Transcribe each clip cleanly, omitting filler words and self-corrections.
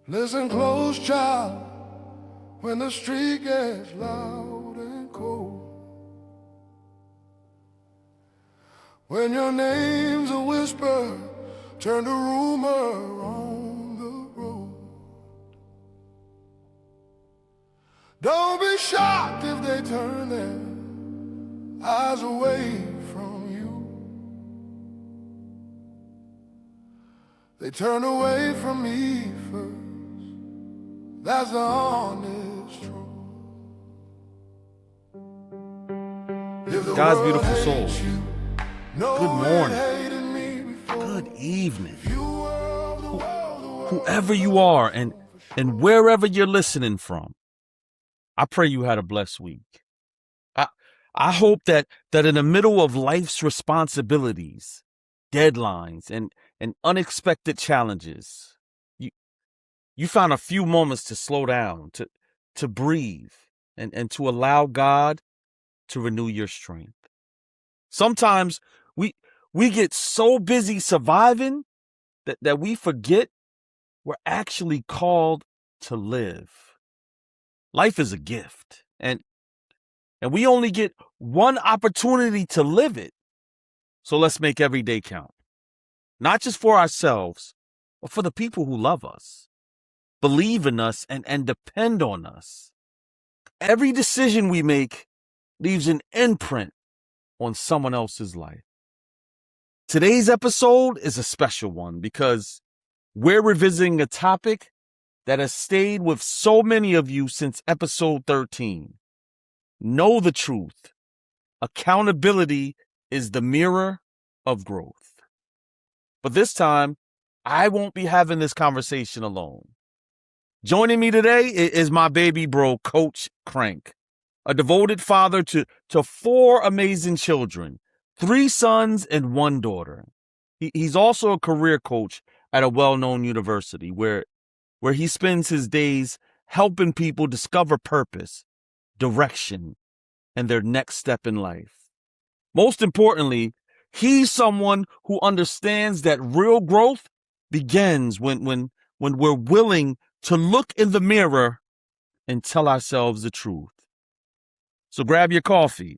Listen close, child, when the street gets loud and cold. When your name's a whisper, turn to rumor on the road. Don't be shocked if they turn their eyes away from you. They turn away from me first. That's the honest truth. God's beautiful soul. Good morning. Good evening. Whoever you are and wherever you're listening from, I pray you had a blessed week. I hope that in the middle of life's responsibilities, deadlines, and unexpected challenges, you found a few moments to slow down, to breathe, and to allow God to renew your strength. Sometimes we get so busy surviving that we forget we're actually called to live. Life is a gift, and we only get one opportunity to live it. So let's make every day count. Not just for ourselves, but for the people who love us, believe in us, and depend on us. Every decision we make leaves an imprint on someone else's life. Today's episode is a special one because we're revisiting a topic that has stayed with so many of you since episode 13. Know the truth. Accountability is the mirror of growth. But this time, I won't be having this conversation alone. Joining me today is my baby bro, Coach Crank, a devoted father to 4 amazing children, 3 sons and 1 daughter. He's also a career coach at a well-known university where he spends his days helping people discover purpose, direction, and their next step in life. Most importantly, he's someone who understands that real growth begins when we're willing to look in the mirror and tell ourselves the truth. So grab your coffee,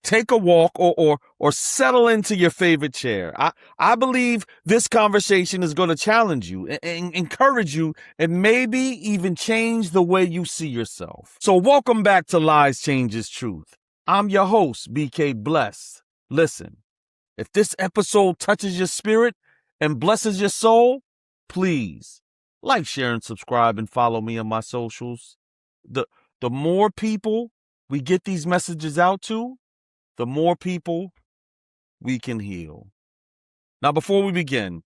take a walk, or settle into your favorite chair. I believe this conversation is going to challenge you, and encourage you, and maybe even change the way you see yourself. So welcome back to Lies Changes Truth. I'm your host, BK Blessed. Listen, if this episode touches your spirit and blesses your soul, please like, share, and subscribe, and follow me on my socials. The more people we get these messages out to, the more people we can heal. Now, before we begin,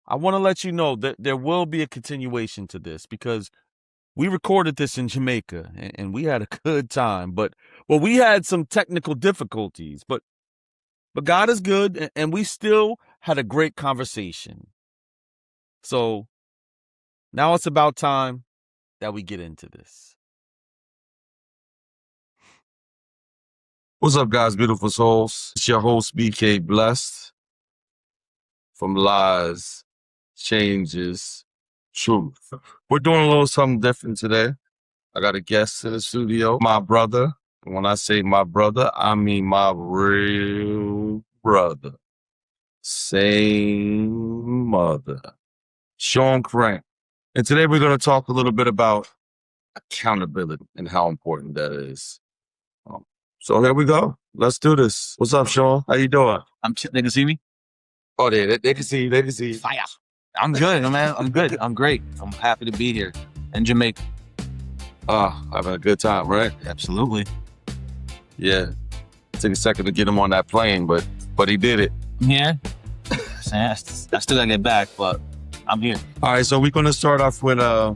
I want to let you know that there will be a continuation to this because we recorded this in Jamaica and we had a good time, but we had some technical difficulties, but God is good and we still had a great conversation. So now it's about time that we get into this. What's up, guys, beautiful souls? It's your host, BK Blessed, from Lies Changes Truth. We're doing a little something different today. I got a guest in the studio, my brother. And when I say my brother, I mean my real brother. Same mother. Shaun Crank. And today we're going to talk a little bit about accountability and how important that is. So here we go. Let's do this. What's up, Shaun? How you doing? They can see me? Oh, they can see you. They can see you. Fire. I'm good, man. I'm good. I'm great. I'm happy to be here in Jamaica. Having a good time, right? Absolutely. Yeah. Took a second to get him on that plane, but he did it. Yeah. I still gotta get back, but I'm here. All right, so we're going to start off with a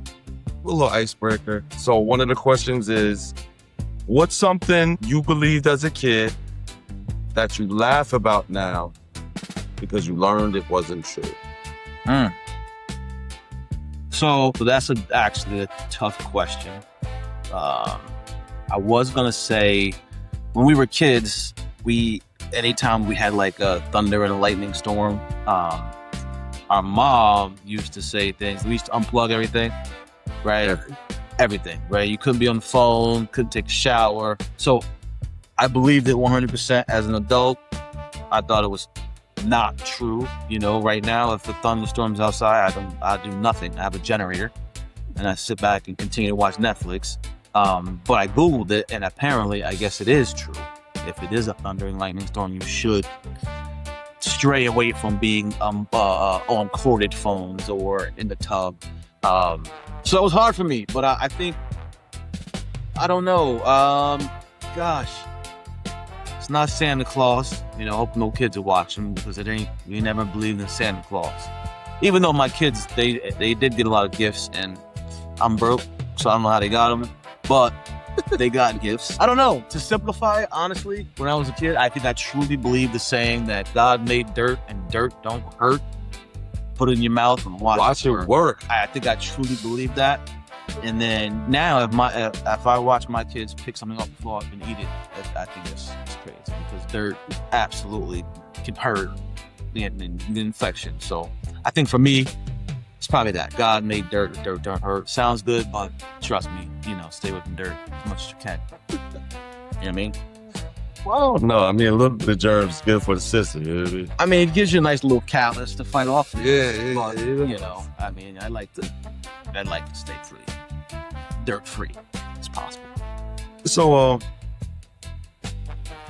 little icebreaker. So one of the questions is, what's something you believed as a kid that you laugh about now because you learned it wasn't true? So that's actually a tough question. I was gonna say, when we were kids, anytime we had like a thunder and a lightning storm, our mom used to say things. We used to unplug everything, right? Everything, right? You couldn't be on the phone, couldn't take a shower. So I believed it 100% as an adult. I thought it was not true. Right now, if the thunderstorm's outside, I do nothing. I have a generator and I sit back and continue to watch Netflix. But I Googled it, and apparently, I guess it is true. If it is a thunder and lightning storm, you should stray away from being on corded phones or in the tub. So it was hard for me, but I think, I don't know. Gosh, it's not Santa Claus. Hope no kids are watching, because we never believed in Santa Claus. Even though my kids, they did get a lot of gifts, and I'm broke, so I don't know how they got them, but they got gifts. I don't know. To simplify, honestly, when I was a kid, I think I truly believed the saying that God made dirt and dirt don't hurt. Put it in your mouth and watch it work. I think I truly believe that. And then now, if I watch my kids pick something off the floor and eat it, I think it's crazy, because dirt absolutely can hurt the infection. So I think for me, it's probably that. God made dirt don't hurt. Sounds good, but trust me, stay with the dirt as much as you can. You know what I mean? Well, no, I mean, a little bit of germs is good for the system. You know what I mean? I mean, it gives you a nice little callus to fight off. Yeah. But, I mean, I'd like to stay free, dirt free as possible. So,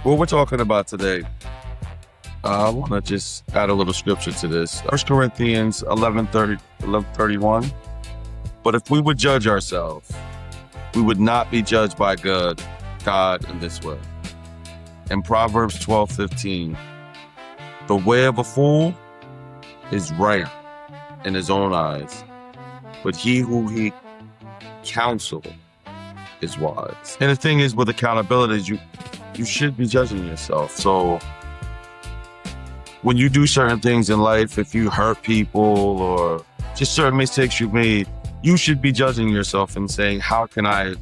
what we're talking about today, I want to just add a little scripture to this. 1 Corinthians 11:31. But if we would judge ourselves, we would not be judged by God in this way. And Proverbs 12:15. The way of a fool is right in his own eyes, but he who he counsel is wise. And the thing is, with accountability, you should be judging yourself. So when you do certain things in life, if you hurt people or just certain mistakes you've made, you should be judging yourself and saying, how can I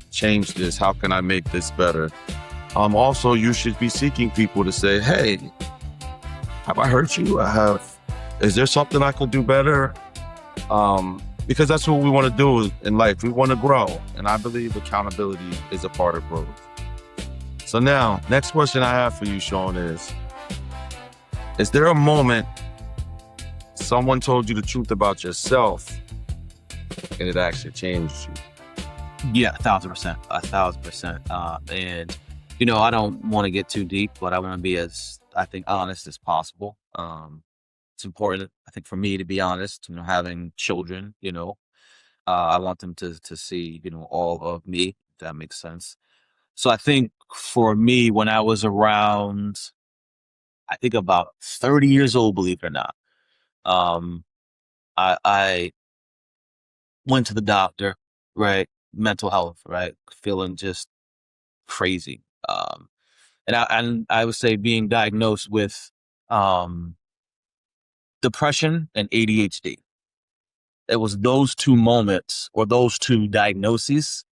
change this? How can I make this better? Also, you should be seeking people to say, hey, have I hurt you? Is there something I could do better? Because that's what we want to do in life. We want to grow. And I believe accountability is a part of growth. So now, next question I have for you, Shaun, is there a moment someone told you the truth about yourself and it actually changed you? Yeah, 1,000%. 1,000%. And, I don't want to get too deep, but I want to be as, I think, honest as possible. It's important, I think, for me to be honest, having children, I want them to see, all of me, if that makes sense. So I think for me, when I was around, I think about 30 years old, believe it or not, I went to the doctor, right? Mental health, right? Feeling just crazy. And I would say being diagnosed with depression and ADHD. It was those two moments or those two diagnoses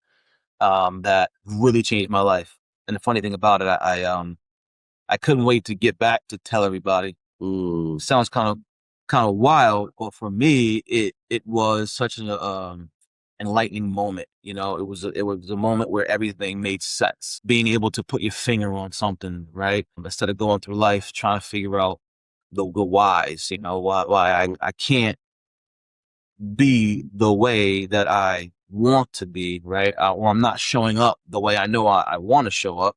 that really changed my life. And the funny thing about it, I couldn't wait to get back to tell everybody. Ooh, sounds kind of wild, but for me, it was such an enlightening moment. It was a moment where everything made sense. Being able to put your finger on something, right? Instead of going through life trying to figure out the whys, why I can't be the way that I want to be, right? Or I'm not showing up the way I know I want to show up.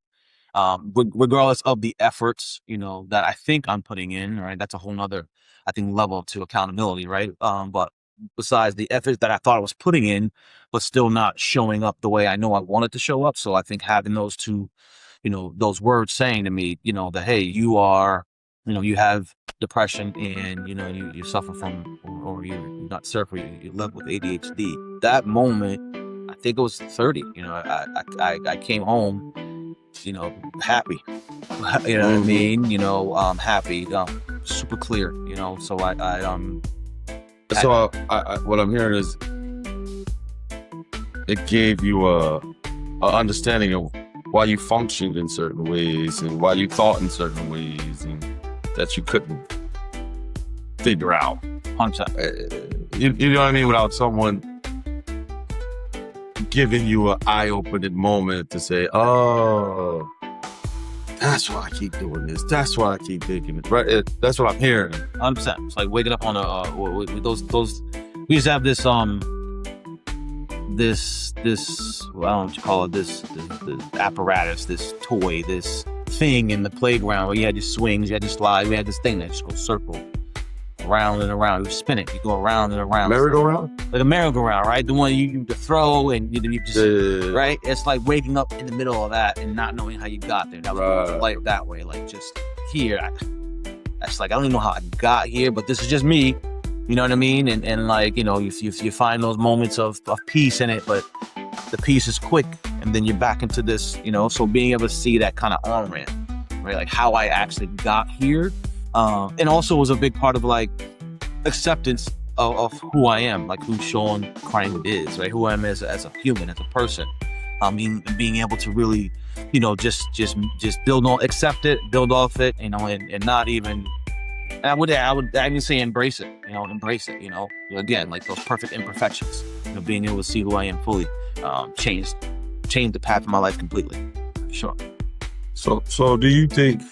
Regardless of the efforts, that I think I'm putting in, right? That's a whole nother, I think, level to accountability, right? But besides the efforts that I thought I was putting in, but still not showing up the way I know I wanted to show up. So I think having those two, those words saying to me, that, hey, you are, you have depression and, you suffer from, or you're not suffer, you live with ADHD. That moment, I think it was 30, I came home, happy, what I mean? Happy, super clear, so So what I'm hearing is it gave you a understanding of why you functioned in certain ways and why you thought in certain ways and that you couldn't figure out. 100%. You know what I mean? Without someone giving you an eye-opening moment to say, oh, that's why I keep doing this. That's why I keep thinking it. Right? That's what I'm hearing. 100%. It's like waking up on with those. We used to have this this well, I don't know what you call it, this apparatus, this toy, this thing in the playground where you had your swings, you had your slides, we had this thing that just goes circle around and around. You spin it, you go around and around. Merry-go-round? Like a merry-go-round, right? The one you throw and you just right. It's like waking up in the middle of that and not knowing how you got there. That was like that way, like just here. That's like I don't even know how I got here, but this is just me. You know what I mean? And like, you know, you find those moments of peace in it, but the peace is quick and then you're back into this, you know, so being able to see that kind of on-ramp, right? Like how I actually got here. And also was a big part of like acceptance of who I am, like who Shaun Crank is, right? Who I am as a human, as a person. Being able to really, you know, just accept it, build off it, you know, and not even, and I would even say embrace it, you know, again, like those perfect imperfections, you know, being able to see who I am fully, changed the path of my life completely. Sure. So do you think,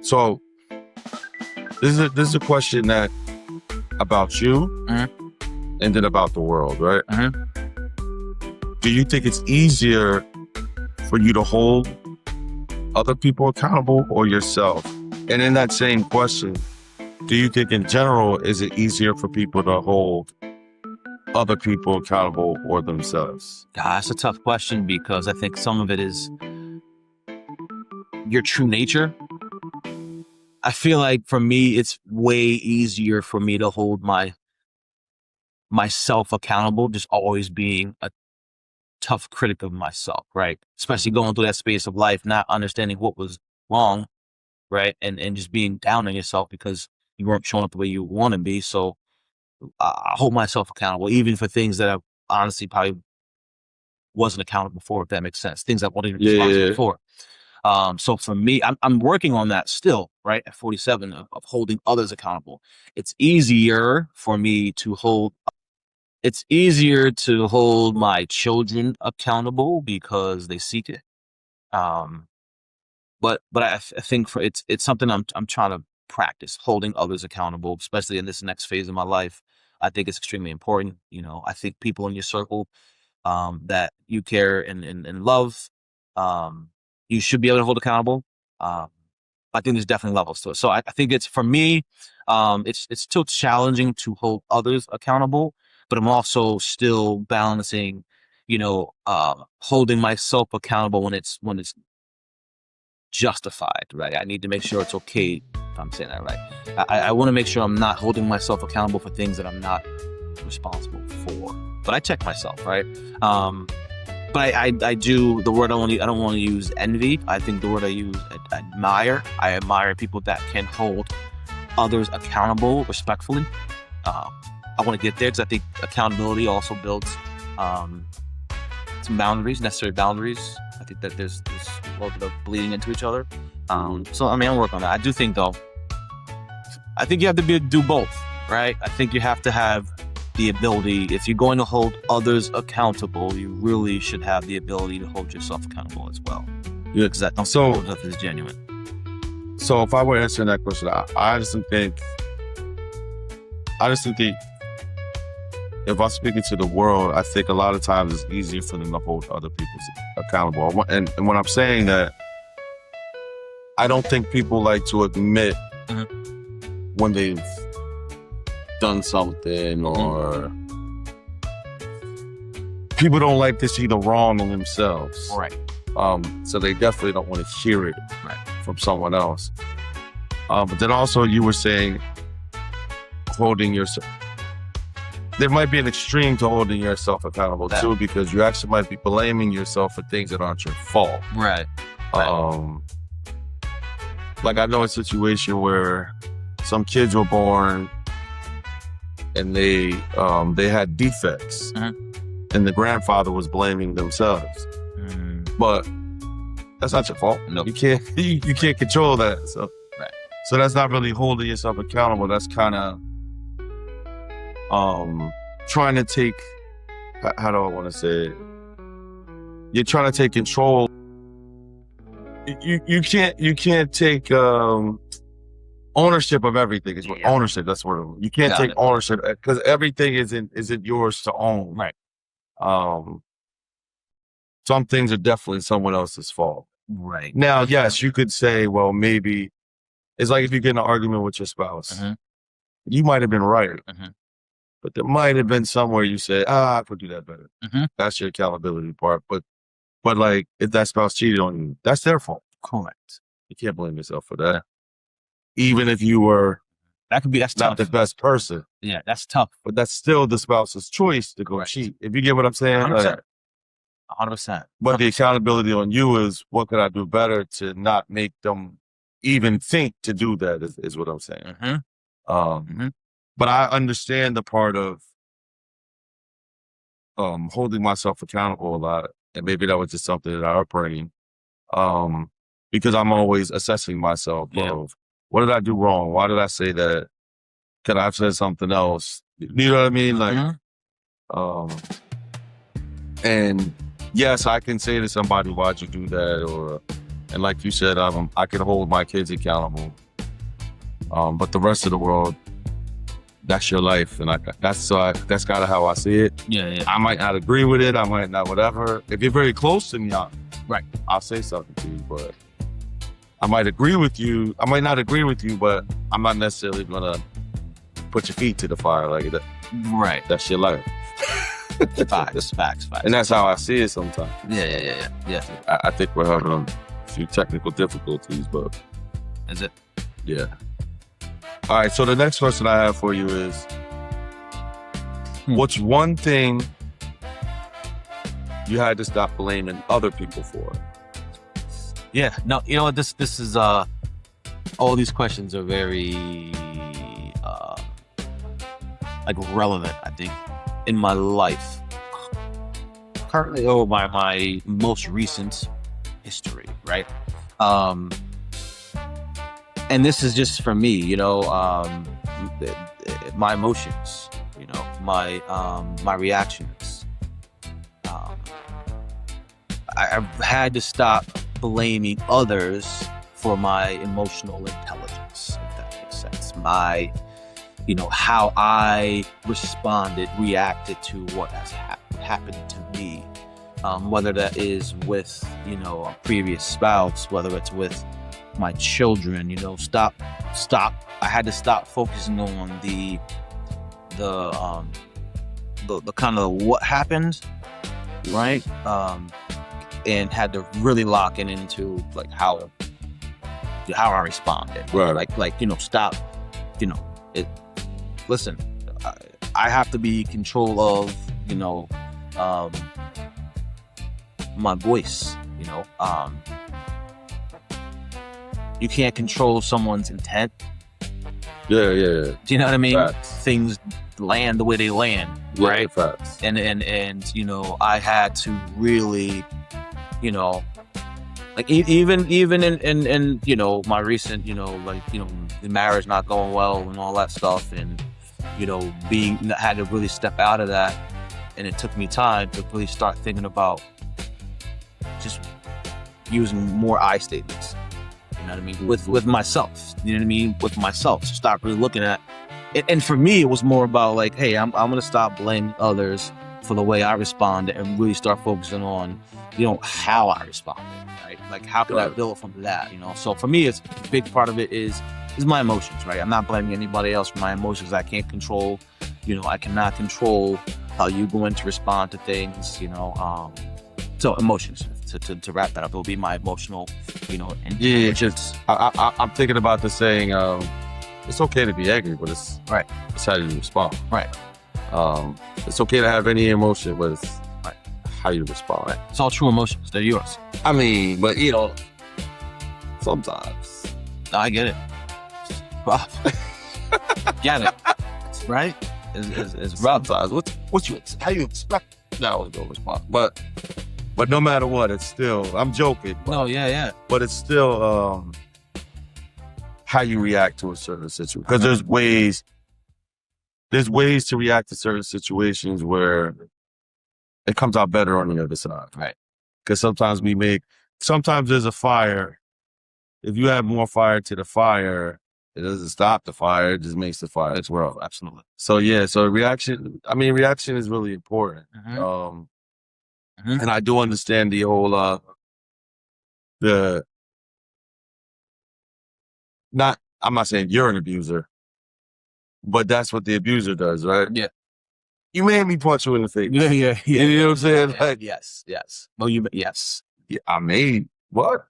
so this is a question that about you and then about the world, right? Do you think it's easier for you to hold other people accountable or yourself? And in that same question, do you think in general, is it easier for people to hold other people accountable or themselves? That's a tough question because I think some of it is your true nature. I feel like for me, it's way easier for me to hold myself accountable, just always being a tough critic of myself, right? Especially going through that space of life, not understanding what was wrong, right? And just being down on yourself because you weren't showing up the way you want to be. So I hold myself accountable, even for things that I honestly probably wasn't accountable for, if that makes sense. Things I wasn't even responsible for. So for me, I'm working on that still, right? At 47 of holding others accountable. It's easier for me to hold my children accountable because they seek it. But I think it's something I'm trying to practice, holding others accountable, especially in this next phase of my life. I think it's extremely important. You know, I think people in your circle that you care and love, you should be able to hold accountable. I think there's definitely levels to it. So I think it's, for me, it's still challenging to hold others accountable, but I'm also still balancing, you know, holding myself accountable when it's justified, right? I need to make sure it's okay, if I'm saying that right. I want to make sure I'm not holding myself accountable for things that I'm not responsible for. But I check myself, right? But I do, the word I don't want to use envy. I think the word I use, admire. I admire people that can hold others accountable respectfully. I want to get there because I think accountability also builds some boundaries, necessary boundaries. I think that there's a little bit of bleeding into each other. So, I mean, I'll work on that. I do think, though, I think you have to do both, right? I think you have to have the ability, if you're going to hold others accountable, you really should have the ability to hold yourself accountable as well. Yeah. Because that stuff is genuine. So if I were answering that question, I just think if I'm speaking to the world, I think a lot of times it's easier for them to hold other people accountable. And when I'm saying that, I don't think people like to admit when they've done something, or people don't like to see the wrong in themselves. Right. So they definitely don't want to hear it from someone else. But then also you were saying holding yourself. There might be an extreme to holding yourself accountable too, because you actually might be blaming yourself for things that aren't your fault. Right. Like I know a situation where some kids were born and they had defects, and the grandfather was blaming themselves. But that's not your fault. Nope. You can't control that. So So that's not really holding yourself accountable. That's kind of trying to take, how do I want to say it? You're trying to take control. You can't take ownership of everything. Is what ownership. That's what you can't take ownership, because everything isn't yours to own. Right. Some things are definitely someone else's fault. Right. Now, yes, you could say, well, maybe it's like if you get in an argument with your spouse, you might have been right, but there might have been somewhere you said, I could do that better. That's your accountability part. But like, if that spouse cheated on you, that's their fault. Correct. You can't blame yourself for that. Even if you were that's not tough. the best person. Yeah, that's tough. But that's still the spouse's choice to go cheat. If you get what I'm saying? 100%. 100%. But the accountability on you is, what could I do better to not make them even think to do that, is what I'm saying. But I understand the part of holding myself accountable a lot. And maybe that was just something that I upbringing. Because I'm always assessing myself of, what did I do wrong? Why did I say that? Could I have said something else? You know what I mean? Like, and yes, I can say to somebody, why'd you do that? And like you said, I can hold my kids accountable. But the rest of the world, that's your life. And that's kind of how I see it. Yeah. I might not agree with it. I might not, whatever. If you're very close to me, I'll say something to you, but I might agree with you. I might not agree with you, but I'm not necessarily going to put your feet to the fire like that. Right. That's your life. Facts. And that's how I see it sometimes. Yeah. I think we're having a few technical difficulties, but... Is it? Yeah. All right, so the next question I have for you is, what's one thing you had to stop blaming other people for? Yeah. No, you know what? This is all these questions are very like relevant, I think, in my life currently, or my most recent history, right? And this is just for me, you know, my emotions, you know, my reactions. I've had to stop blaming others for my emotional intelligence, if that makes sense. You know, how I reacted to what has happened to me, whether that is with, you know, a previous spouse, whether it's with my children, you know, stop. I had to stop focusing on the kind of what happened, right? And had to really lock in into like how I responded. Right. Like, you know, stop, you know, listen, I have to be in control of, you know, my voice, you know. You can't control someone's intent. Yeah. Do you know what I mean? Facts. Things land the way they land, right? Facts. And you know, I had to really, you know, like even in you know, my recent, you know, like, you know, the marriage not going well and all that stuff, and you know, had to really step out of that, and it took me time to really start thinking about just using more I statements. You know what I mean? With myself. You know what I mean? With myself. So stop really looking at it. And for me, it was more about like, hey, I'm gonna stop blaming others for the way I responded and really start focusing on, you know, how I responded, right? Like, how can I build from that, you know? So for me, it's a big part of it is my emotions, right? I'm not blaming anybody else for my emotions. I can't control, you know, I cannot control how you're going to respond to things, you know. So emotions, to wrap that up, it will be my emotional, you know, and just I'm thinking about the saying, it's okay to be angry, but it's how you respond. Right. It's okay to have any emotion, but it's how you respond. Right. It's all true emotions. They're yours. I mean, but you know, sometimes. No, I get it. Rough. Get it. Right? It's rough. Sometimes. How you expect now to go respond? But no matter what, it's still, I'm joking. No, yeah. But it's still, how you react to a certain situation. Because there's ways to react to certain situations where it comes out better on the other side. Right. Because sometimes there's a fire. If you add more fire to the fire, it doesn't stop the fire. It just makes the fire grow. Absolutely. So yeah, reaction is really important. And I do understand the whole, I'm not saying you're an abuser, but that's what the abuser does, right? Yeah. You made me punch you in the face. Yeah. You know what I'm saying? Yeah, Like, yes. Well, yes. yeah, I made what?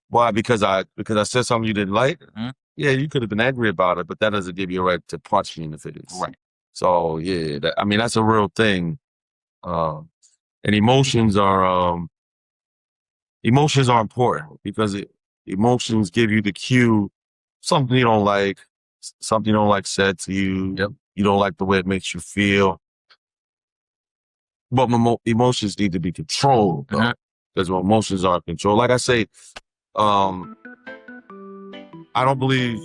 Why? Because I said something you didn't like? Yeah, you could have been angry about it, but that doesn't give you a right to punch me in the face. Right. So yeah, that's a real thing. And emotions are important because emotions give you the cue, something you don't like said to you. Yep. You don't like the way it makes you feel. But emotions need to be controlled, though, because when emotions are controlled, like I say, I don't believe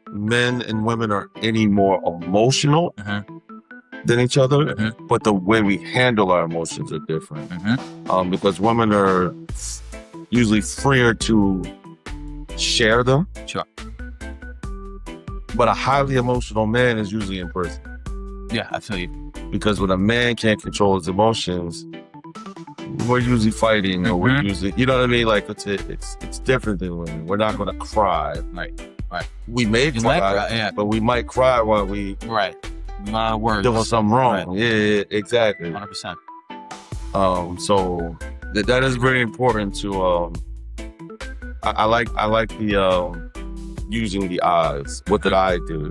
men and women are any more emotional than each other, but the way we handle our emotions are different. Because women are usually freer to share them. Sure. But a highly emotional man is usually in prison. Yeah, I feel you. Because when a man can't control his emotions, we're usually fighting, or we're usually, you know what I mean? Like it's different than women. We're not going to cry. Right. We may cry, but we might cry while we My words. doing something wrong. Right. Yeah, exactly. 100%. So that is very important to. I like the using the eyes. What did I do?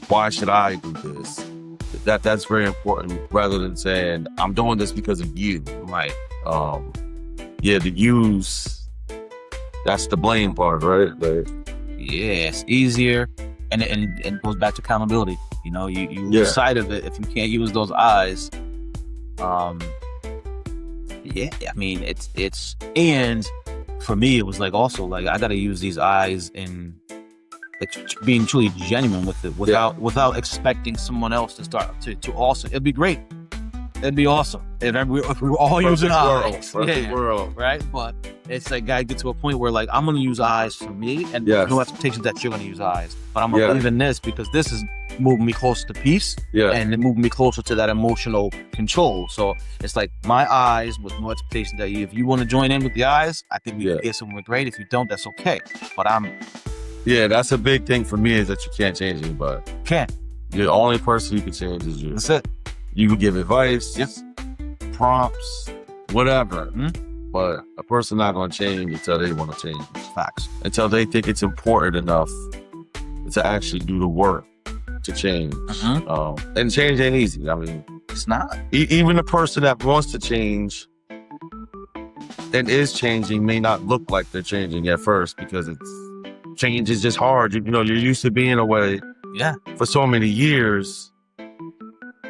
Why should I do this? That's very important, rather than saying I'm doing this because of you. Right. Yeah, the use. That's the blame part, right? Like, yeah, it's easier, and it goes back to accountability. You know, you lose sight of it if you can't use those eyes. Yeah, I mean, it's and for me, it was like also like I got to use these eyes in like being truly genuine with it, without expecting someone else to start to also. It'd be great. It'd be awesome if we were all using eyes. World. Right? But it's like gotta get to a point where like I'm gonna use eyes for me, and no expectations that you're gonna use eyes. But I'm gonna believe in this because this is moving me closer to peace, and it moving me closer to that emotional control. So it's like my eyes with no expectation that if you want to join in with the eyes, I think we can get somewhere great. If you don't, that's okay. But that's a big thing for me, is that you can't change anybody. Can't. The only person you can change is you. That's it. You can give advice, prompts, whatever. But a person not going to change until they want to change. Facts. Until they think it's important enough to actually do the work to change. And change ain't easy. I mean, it's not. Even a person that wants to change and is changing may not look like they're changing at first, because change is just hard. You know, you're used to being away for so many years.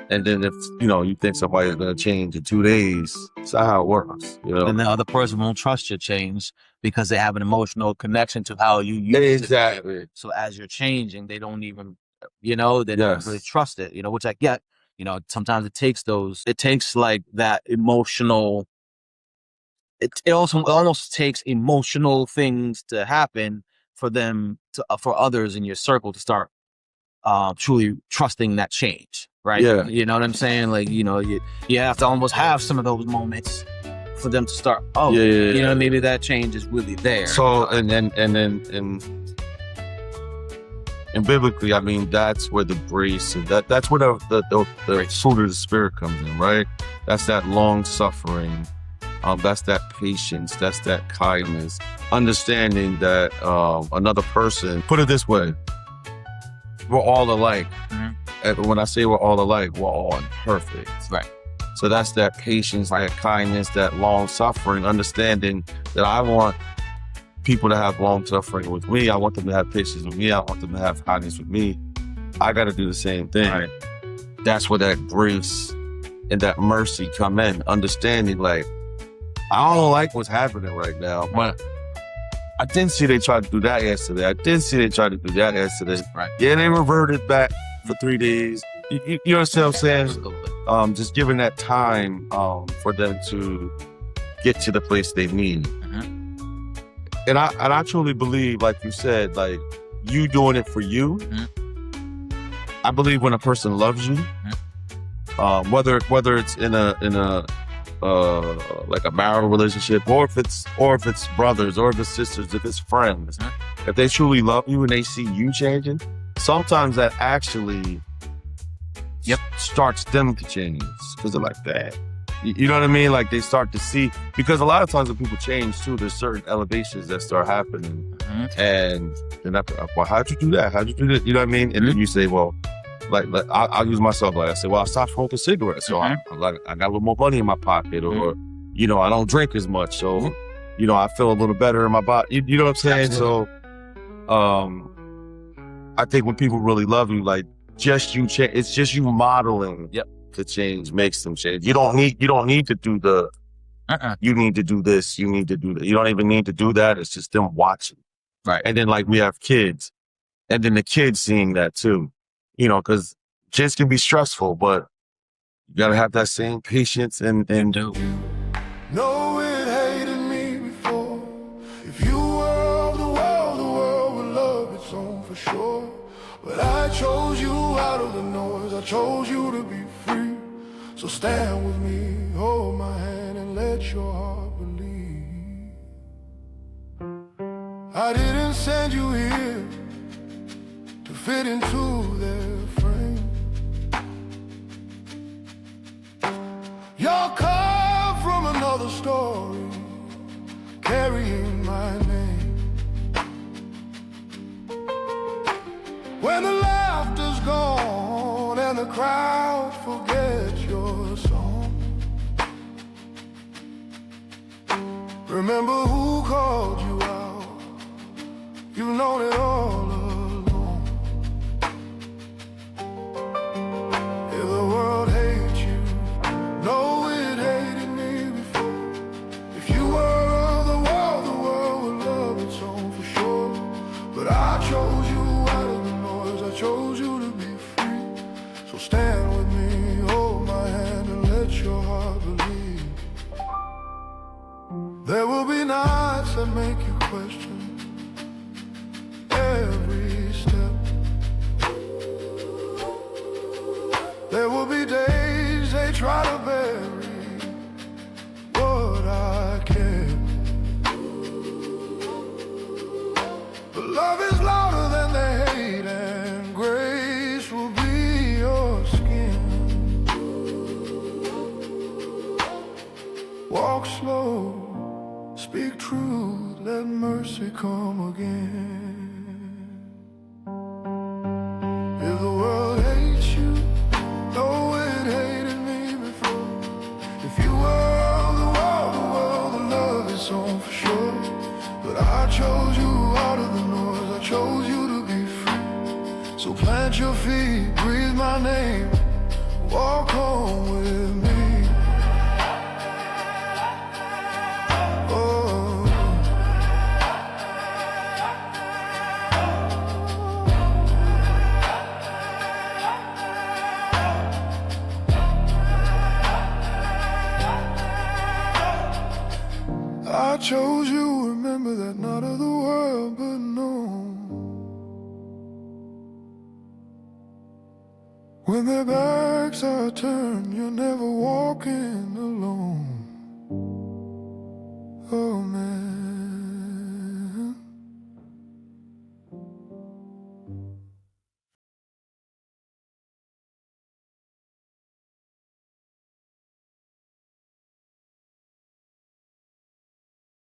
And then if, you think somebody's going to change in 2 days, that's not how it works, And the other person won't trust your change because they have an emotional connection to how you use it. So as you're changing, they don't even, they don't really trust it, which I get. Sometimes it takes like that emotional, it almost takes emotional things to happen for them for others in your circle to start truly trusting that change, right? You know what I'm saying? Like, you have to almost have some of those moments for them to start, maybe that change is really there. So, and biblically, I mean, that's where the grace, and that's where the fruit of the Spirit comes in, right? That's that long suffering. That's that patience. That's that kindness. Understanding that another person, put it this way, we're all alike. And when I say we're all alike, we're all imperfect. Right. So that's that patience, that kindness, that long suffering, understanding that I want people to have long suffering with me. I want them to have patience with me. I want them to have kindness with me. I got to do the same thing. Right. That's where that grace and that mercy come in. Understanding, like, I don't like what's happening right now, but I did see they tried to do that yesterday. I did see they tried to do that yesterday. Right. Yeah, they reverted back for 3 days. You understand what I'm saying? Absolutely. Just giving that time for them to get to the place they need. Mm-hmm. And I truly believe, like you said, like you doing it for you. Mm-hmm. I believe when a person loves you, whether it's in a like a marital relationship, or if it's brothers, or if it's sisters, if it's friends, if they truly love you and they see you changing, sometimes that actually starts them to change because they're like that. You know what I mean? Like they start to see, because a lot of times when people change too, there's certain elevations that start happening, and then well, how'd you do that? How'd you do that? You know what I mean? And then you say, well, like I'll use myself. Like I say, well, I stopped smoking cigarettes, so I got a little more money in my pocket, or you know, I don't drink as much, so you know, I feel a little better in my body. You know what I'm saying? Absolutely. So, I think when people really love you, like just you change, it's just you modeling. The change makes them change. You don't need to do the. You need to do this. You need to do that. You don't even need to do that. It's just them watching. Right. And then like we have kids, and then the kids seeing that too. You know, because kids can be stressful, but you gotta have that same patience and do. Know it hated me before. If you were of the world would love its own for sure. But I chose you out of the noise. I chose you to be free. So stand with me, hold my hand, and let your heart believe. I didn't send you here to fit into their frame. You're carved from another story, carrying my name. When the laughter's gone and the crowd forgets your song, remember who called you out. You've known it all along. If the world hates you, know it hated me before. If you were of the world would love its own for sure. But I chose you out of the noise. I chose you to be free. So stand with me, hold my hand, and let your heart believe. There will be nights that make you question every step. There will be days they try to bury what I kept. But love is louder than the hate, and grace will be your skin. Walk slow, speak truth, let mercy come again. If the world hates you, know it hated me before. If you were of the world, love is on for sure. But I chose you out of the noise. I chose you to be free. So plant your feet, breathe my name, walk home with me. I chose you, remember that, not of the world, but known. When their backs are turned, you're never walking alone. Oh man.